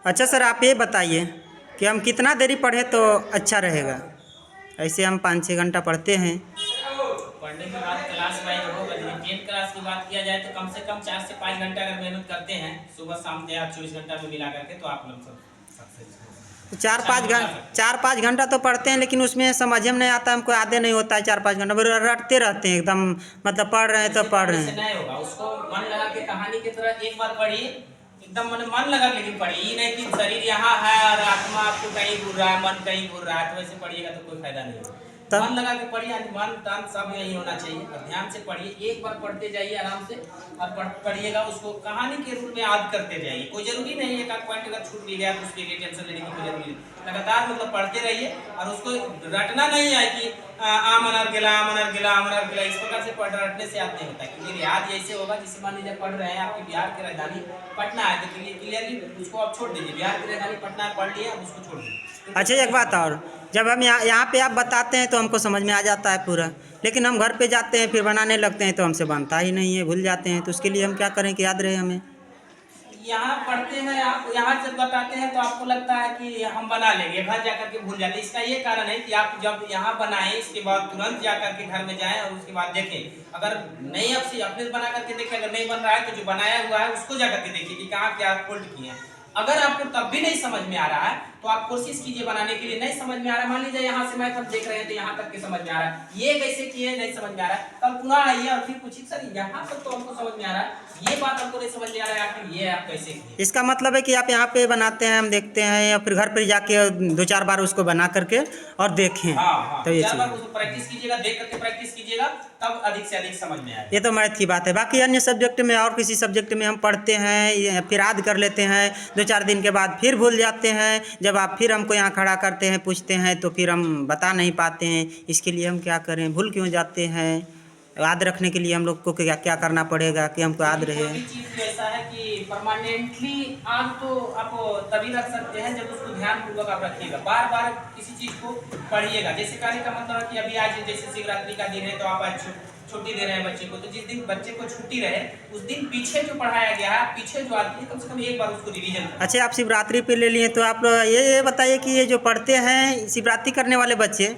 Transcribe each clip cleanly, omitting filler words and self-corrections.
अच्छा सर, आप ये बताइए कि हम कितना देरी पढ़े तो अच्छा रहेगा। ऐसे हम 5-6 घंटा पढ़ते हैं। पढ़ने के बाद क्लास वाइज होगा। यदि 10 क्लास की बात किया जाए तो कम से कम 4 से 5 घंटा अगर मेहनत करते हैं सुबह शाम या 24 घंटा में मिला करके, तो आप लोग सब सक्सेस तो हो, अच्छा नंबर ला सकते हैं। 4-5 घंटा तो पढ़ते हैं, लेकिन उसमें समझ में नहीं आता, हमको याद नहीं होता है। 4-5 घंटा फिर रटते रहते हैं एकदम, मतलब पढ़ रहे हैं तो ऐसे पढ़ पढ़ने रहे से हैं। नहीं होगा, उसको मन लगा के कहानी की तरह एक बार पढ़िए, एकदम मन लगा के, लेकिन पढ़िए। ये नहीं कि शरीर यहाँ है और आत्मा आपको कहीं घूर रहा है, मन कहीं घूर रहा है, तो वैसे पढ़िएगा तो कोई फायदा नहीं होगा। तब मन लगा के पढ़िए, मन तन सब यही होना चाहिए, और ध्यान से पढ़िए। एक बार पढ़ते जाइए आराम से, और पढ़िएगा उसको कहानी के रूप में याद करते जाइए। कोई जरूरी नहीं है एक पॉइंट अगर छूट भी गया तो उसके लिए टेंशन लेने की कोई जरूरी नहीं। लगातार मतलब पढ़ते रहिए, और उसको रटना नहीं है कि आमनर गिला आमनर गिला आमनर गिला, इस प्रकार से रटने से याद नहीं होता। क्योंकि याद ऐसे होगा, जिसे मान लीजिए पढ़ रहे हैं, आपकी बिहार की राजधानी पटना है, तो क्लियरली उसको आप छोड़ दीजिए। बिहार की राजधानी पटना है, पढ़ लिए, अब उसको छोड़ दीजिए। अच्छा, एक बात और, जब हम यहाँ पे आप बताते हैं तो हमको समझ में आ जाता है पूरा, लेकिन हम घर पे जाते हैं फिर बनाने लगते हैं तो हमसे बनता ही नहीं है, भूल जाते हैं। तो उसके लिए हम क्या करें कि याद रहे हमें? यहाँ पढ़ते हैं आप, यहाँ जब बताते हैं तो आपको लगता है कि हम बना लेंगे, घर जाकर के भूल जाते हैं। इसका ये कारण है कि आप जब यहाँ बनाएं, इसके बाद तुरंत जाकर के घर में जाएं और उसके बाद देखें। अगर नहीं आपसे अपने बना करके देखें, अगर नहीं बन रहा है तो जो बनाया हुआ है उसको जाकर के देखिए कि कहाँ क्या फॉल्ट किए हैं। अगर आपको तब भी नहीं समझ में आ रहा है तो आप कोशिश कीजिए बनाने के लिए। नहीं समझ में आ रहा है, मान लीजिए यहाँ से मैथ हम देख रहे हैं तो यहाँ तक के समझ में आ रहा है, ये कैसे किए नहीं समझ में आ रहा है, कल पुनः आइए और फिर पूछिए सर यहाँ तक तो हमको समझ में आ रहा है, ये बात हमको नहीं समझ में आ रहा है, आखिर ये आप कैसे किए। इसका मतलब है कि आप यहाँ पे बनाते हैं, हम देखते हैं, या फिर घर पे जाके 2-4 बार उसको बना करके और देखें, हाँ हाँ, तो ये 4 बार चीज़। उसको प्रैक्टिस कीजिएगा, देख करके प्रैक्टिस कीजिएगा, तब अधिक से अधिक समझ में आएगा। ये तो मैथ की बात है। बाकी अन्य सब्जेक्ट में और किसी सब्जेक्ट में हम पढ़ते हैं, फिर याद कर लेते हैं, 2-4 दिन के बाद फिर भूल जाते हैं। जब आप फिर हमको यहाँ खड़ा करते हैं, पूछते हैं, तो फिर हम बता नहीं पाते हैं। इसके लिए हम क्या करें? भूल क्यों जाते हैं? याद रखने के लिए हम लोग को क्या क्या करना पड़ेगा कि हमको याद देखिए, रहे? कोई भी चीज ऐसा है कि परमानेंटली आज तो आप तभी रख सकते हैं जब उसको ध्यान पूर्वक आप रखिएगा, बार बार किसी चीज को पढ़िएगा। जैसे कहने का मतलब है कि अभी आज जैसे शिवरात्रि का दिन है, तो आप आज छुट्टी दे रहे हैं बच्चे को, तो जिस दिन बच्चे को छुट्टी रहे उस दिन पीछे जो पढ़ाया गया है, पीछे जो आती है, कम से कम एक बार उसको रिवीजन करें। अच्छा, आप शिवरात्रि पे ले लिए, तो आप ये बताइए कि ये जो पढ़ते हैं शिवरात्रि करने वाले बच्चे,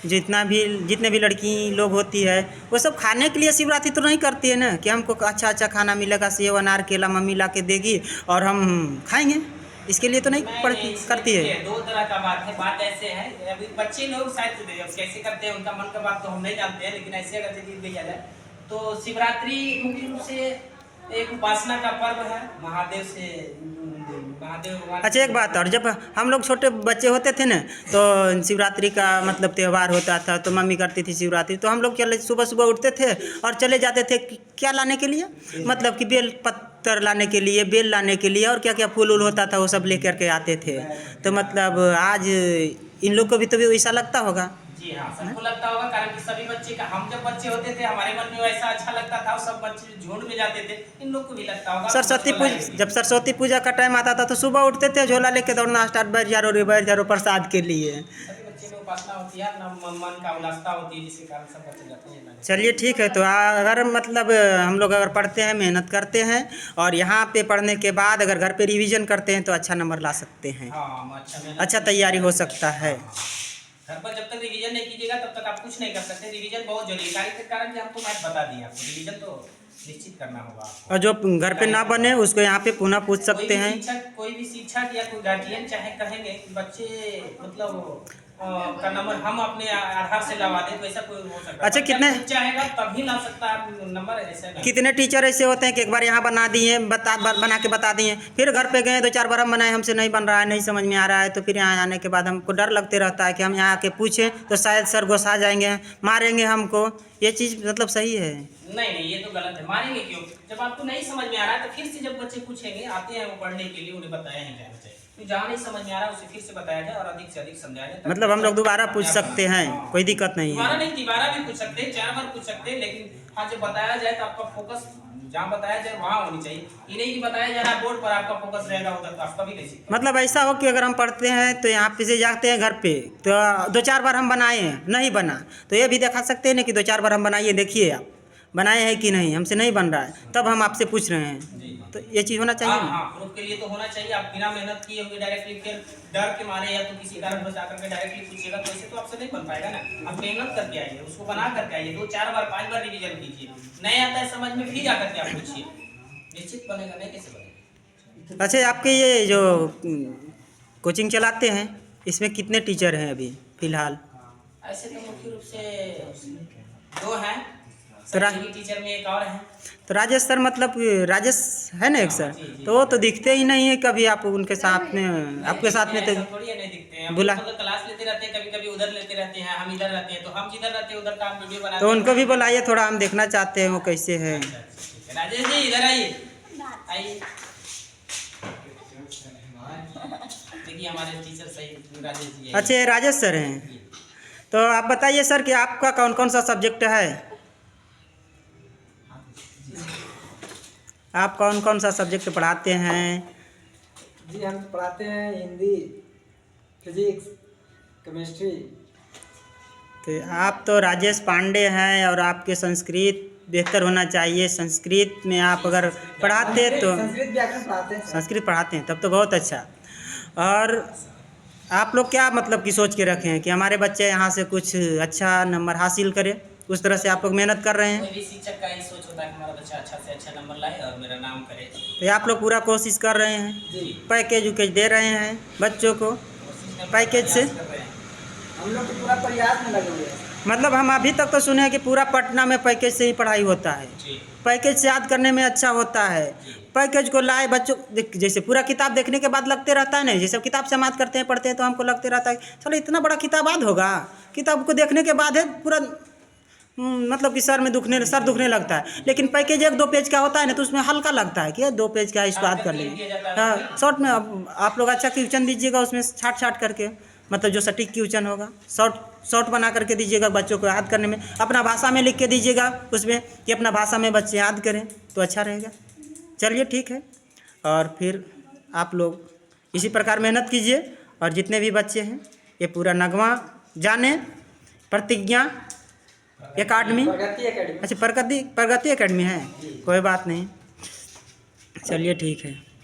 जितने भी लड़की लोग होती है, वो सब खाने के लिए शिवरात्रि तो नहीं करती है ना, कि हमको अच्छा अच्छा खाना मिलेगा, सेव अनार केला मम्मी ला के देगी और हम खाएंगे, इसके लिए तो नहीं पढ़ती करती है? दो तरह का बात है। बात ऐसे है, अभी बच्चे लोग शायद कैसे करते हैं, उनका मन का बात तो हम नहीं जानते हैं, लेकिन ऐसे अगर चीज देखा जाए तो शिवरात्रि मुख्य रूप से एक उपासना का पर्व है, महादेव से, महादेव भगवान। अच्छा, एक बात और, जब हम लोग छोटे बच्चे होते थे ना, तो शिवरात्रि का मतलब त्यौहार होता था, तो मम्मी करती थी शिवरात्रि, तो हम लोग क्या सुबह सुबह उठते थे और चले जाते थे क्या लाने के लिए, मतलब कि बेल पत्तर लाने के लिए, बेल लाने के लिए, और क्या क्या फूल उल होता था वो सब लेकर के आते थे। तो मतलब आज इन लोग को भी तो वैसा लगता होगा। जी हाँ, सबको लगता होगा, कारण कि सभी बच्चे का, हम जब बच्चे होते थे हमारे मन में वैसा अच्छा लगता था, सब बच्चे झुंड में जाते थे, इन लोग को भी लगता होगा। जब सरस्वती पूजा का टाइम आता था तो सुबह उठते थे, झोला लेके दौड़ना स्टार्ट, बैठ जाओ प्रसाद के लिए। सभी बच्चे में उपासना होती है ना, मन का उल्लासता होती है, जिसके कारण सब बच्चे जाते हैं। चलिए ठीक है, तो अगर मतलब हम लोग अगर पढ़ते हैं, मेहनत करते हैं, और यहाँ पे पढ़ने के बाद अगर घर पे रिवीजन करते हैं तो अच्छा नंबर ला सकते हैं। हाँ, अच्छा तैयारी हो सकता है। घर पर जब तक रिवीजन नहीं कीजिएगा तब तक आप कुछ नहीं कर सकते। रिवीजन बहुत जरूरी है, के कारण कि हमको मैथ बता दिए, आपको रिवीजन तो निश्चित करना होगा आपको। और जो घर पे ना बने उसको यहाँ पे पुनः पूछ सकते हैं। कोई भी शिक्षक या कोई गार्जियन चाहे कहेंगे कि बच्चे मतलब का नंबर हम अपने आधार से लगा दें, तो ऐसा कोई हो सकता है। अच्छा, कितने चाहेगा तभी ला सकता है नंबर, ऐसा नहीं। कितने टीचर ऐसे होते हैं कि एक बार यहाँ बना दिए, बना के बता दिए, फिर घर पे गए 2-4 बार हम बनाए, हमसे नहीं बन रहा है, नहीं समझ में आ रहा है, तो फिर यहाँ आने के बाद हमको डर लगते रहता है कि हम यहाँ आके पूछें तो शायद सर गुस्सा जाएंगे, मारेंगे हमको। ये चीज़ मतलब सही है? नहीं, ये तो गलत है। मारेंगे क्यों? जब आपको नहीं समझ में आ रहा है तो फिर से जब बच्चे पूछेंगे, आते हैं वो पढ़ने के लिए, उन्हें बताया ही जाना चाहिए। तो जहाँ नहीं समझ में आ रहा है उसे फिर से बताया जाए और अधिक से अधिक समझाया जाए। मतलब हम लोग दोबारा पूछ सकते हैं, कोई दिक्कत नहीं दोबारा है। नहीं, दोबारा भी पूछ सकते हैं, 4 बार पूछ सकते हैं, लेकिन हाँ जब बताया जाए तो आपका फोकस जहाँ बताया जाए वहाँ होनी चाहिए। ये नहीं कि बताया जा रहा है बोर्ड पर, आपका फोकस रहेगा उधर, तो आप कभी नहीं सीख। मतलब ऐसा हो कि अगर हम पढ़ते हैं तो यहाँ पे से जाते हैं घर पे, तो 2-4 बार हम बनाए हैं, नहीं बना, तो ये भी दिखा सकते हैं ना कि 2-4 बार हम बनाइए, देखिए आप, बनाए हैं कि नहीं, हमसे नहीं बन रहा है, तब हम आपसे पूछ रहे हैं। जी। तो ये चीज़ होना चाहिए हाँ ना। हाँ, प्रूफ के लिए तो होना चाहिए। आप बिना मेहनत किए हुए डायरेक्टली फिर डर के मारे या तो किसी कारण बचा करके डायरेक्टली पूछिएगा तो ऐसे तो आपसे नहीं बन पाएगा ना। आप मेहनत करके आइए, उसको बना करके आइए, 2-4 बार 5 बार रिवीजन कीजिए, नहीं आता है समझ में फिर जाकर के आप पूछिए, निश्चित बनेगा, नहीं कैसे बनेगा। अच्छा, आपके ये जो कोचिंग चलाते हैं, इसमें कितने टीचर हैं अभी फ़िलहाल? ऐसे तो मुख्य रूप से 2 हैं, तो सब्जेक्ट टीचर में एक और है। तो राजेश सर, मतलब राजेश है ना एक सर, जी, जी। तो वो तो दिखते ही नहीं है कभी आप उनके साथ में, आपके साथ में तो ऐसा थोड़ी है, नहीं दिखते हैं। बुला मतलब क्लास लेते रहते हैं, कभी-कभी उधर लेते रहते हैं, हम इधर रहते हैं, तो हम जिधर रहते हैं उधर का हम वीडियो बनाते तो हैं। उनको भी बुलाइए, थोड़ा हम देखना चाहते हैं वो कैसे हैं। अच्छा, ठीक है। राजेश जी इधर आइए, आइए। देखिए हमारे टीचर सही राजेश जी। अच्छा, ये राजेश सर हैं। तो आप बताइए सर कि आपका कौन कौन सा सब्जेक्ट है? आप कौन कौन सा सब्जेक्ट पढ़ाते हैं? जी हम पढ़ाते हैं हिंदी, फिजिक्स, केमिस्ट्री। तो आप तो राजेश पांडे हैं और आपके संस्कृत बेहतर होना चाहिए। संस्कृत में आप अगर पढ़ाते तो संस्कृत व्याकरण पढ़ाते हैं। संस्कृत पढ़ाते हैं तब तो बहुत अच्छा। और आप लोग क्या मतलब कि सोच के रखे हैं कि हमारे बच्चे यहाँ से कुछ अच्छा नंबर हासिल करें, उस तरह से आप लोग मेहनत कर रहे हैं? कोई भी शिक्षक का ही सोच होता है कि हमारा बच्चा अच्छा से अच्छा नंबर लाए और मेरा नाम करे। तो आप लोग पूरा कोशिश कर रहे हैं, जी पैकेज उकेज दे रहे हैं बच्चों को पैकेज से? कर रहे हैं। हम लोग तो पूरा प्रयास में लगे हुए हैं। मतलब हम अभी तक तो सुने हैं कि पूरा पटना में पैकेज से ही पढ़ाई होता है, जी। पैकेज से याद करने में अच्छा होता है। पैकेज को लाए बच्चों, जैसे पूरा किताब देखने के बाद लगते रहता है ना, जैसे किताब से याद करते हैं पढ़ते हैं तो हमको लगते रहता है चलो इतना बड़ा किताब याद होगा, किताब को देखने के बाद है पूरा मतलब कि सर दुखने लगता है। लेकिन पैकेज 1-2 पेज का होता है ना तो उसमें हल्का लगता है कि 2 पेज का इसको याद कर लेंगे। हाँ, शॉर्ट में आप लोग अच्छा क्वेश्चन दीजिएगा उसमें छाट करके, मतलब जो सटीक क्वेश्चन होगा शॉर्ट बना करके दीजिएगा बच्चों को याद करने में। अपना भाषा में लिख के दीजिएगा उसमें कि अपना भाषा में बच्चे याद करें तो अच्छा रहेगा। चलिए ठीक है, और फिर आप लोग इसी प्रकार मेहनत कीजिए और जितने भी बच्चे हैं ये पूरा नगमा जाने। प्रतिज्ञा एकेडमी, प्रगति एकेडमी। अच्छा प्रगति एकेडमी है, कोई बात नहीं, चलिए ठीक है।